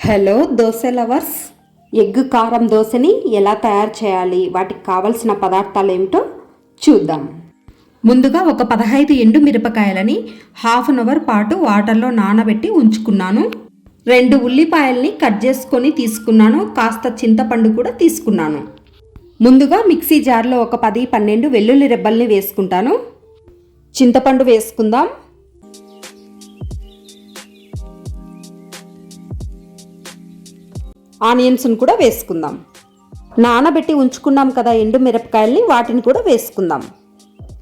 Hello dosa lovers, egg కారం దోశని ఎలా తయారు చేయాలి, వాటికి కావలసిన పదార్థాలు ఏమిటో చూద్దాం. ముందుగా ఒక 15 ఎండు మిరపకాయలని హాఫ్ అన్ అవర్ పాటు వాటర్లో నానబెట్టి ఉంచుకున్నాను. 2 ఉల్లిపాయల్ని కట్ చేసుకొని తీసుకున్నాను. కాస్త చింతపండు కూడా తీసుకున్నాను. ముందుగా మిక్సీ జార్లో ఒక 10-12 వెల్లుల్లి రెబ్బల్ని వేసుకుంటాను. చింతపండు వేసుకుందాం. ఆనియన్స్ని కూడా వేసుకుందాం. నానబెట్టి ఉంచుకున్నాం కదా ఎండు మిరపకాయల్ని, వాటిని కూడా వేసుకుందాం.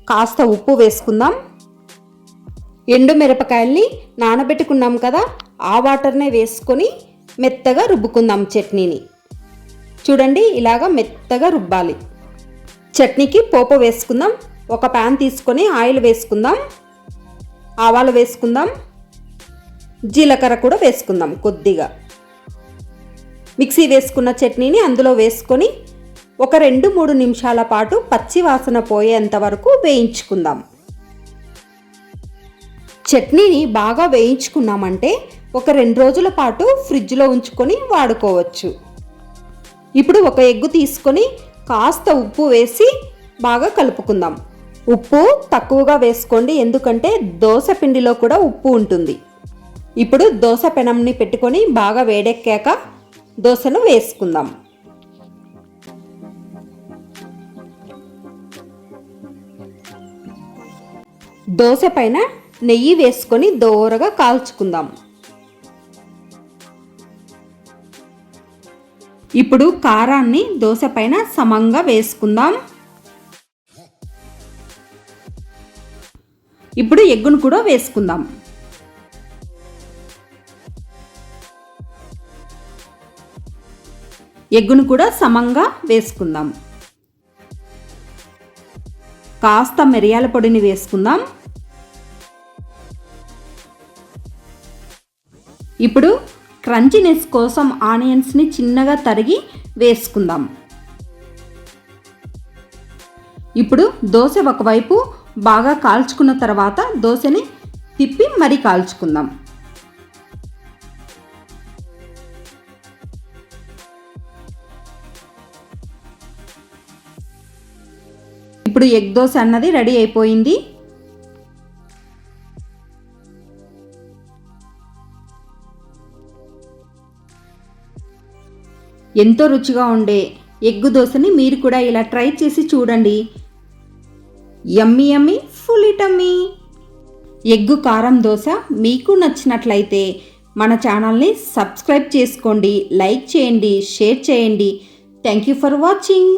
కాస్త ఉప్పు వేసుకుందాం. ఎండు మిరపకాయల్ని నానబెట్టుకున్నాం కదా, ఆ వాటర్నే వేసుకొని మెత్తగా రుబ్బుకుందాం చట్నీని. చూడండి, ఇలాగా మెత్తగా రుబ్బాలి. చట్నీకి పోపు వేసుకుందాం. ఒక ప్యాన్ తీసుకొని ఆయిల్ వేసుకుందాం. ఆవాలు వేసుకుందాం. జీలకర్ర కూడా వేసుకుందాం కొద్దిగా. మిక్సీ వేసుకున్న చట్నీని అందులో వేసుకొని ఒక 2-3 నిమిషాల పాటు పచ్చి వాసన పోయేంత వరకు వేయించుకుందాం. చట్నీని బాగా వేయించుకున్నామంటే ఒక 2 రోజుల పాటు ఫ్రిడ్జ్లో ఉంచుకొని వాడుకోవచ్చు. ఇప్పుడు ఒక ఎగ్గు తీసుకొని కాస్త ఉప్పు వేసి బాగా కలుపుకుందాం. ఉప్పు తక్కువగా వేసుకోండి, ఎందుకంటే దోశ పిండిలో కూడా ఉప్పు ఉంటుంది. ఇప్పుడు దోశ పెనంని పెట్టుకొని బాగా వేడెక్కాక దోశను వేసుకుందాం. దోశ పైన నెయ్యి వేసుకొని దోరగా కాల్చుకుందాం. ఇప్పుడు కారాన్ని దోశ పైన సమంగా వేసుకుందాం. ఇప్పుడు ఎగ్గును కూడా వేసుకుందాం. ఎగ్గును కూడా సమంగా వేసుకుందాం. కాస్త మిరియాల పొడిని వేసుకుందాం. ఇప్పుడు క్రంచీనెస్ కోసం ఆనియన్స్ని చిన్నగా తరిగి వేసుకుందాం. ఇప్పుడు దోశ ఒకవైపు బాగా కాల్చుకున్న తర్వాత దోశని తిప్పి మరీ కాల్చుకుందాం. ఇప్పుడు ఎగ్ దోశ అన్నది రెడీ అయిపోయింది. ఎంతో రుచిగా ఉండే ఎగ్ దోశని మీరు కూడా ఇలా ట్రై చేసి చూడండి. యమ్మీ యమ్మీ ఫుల్లీ టమ్మీ ఎగ్ కారం దోశ మీకు నచ్చినట్లయితే మన ఛానల్ని సబ్స్క్రైబ్ చేసుకోండి, లైక్ చేయండి, షేర్ చేయండి. Thank you for watching.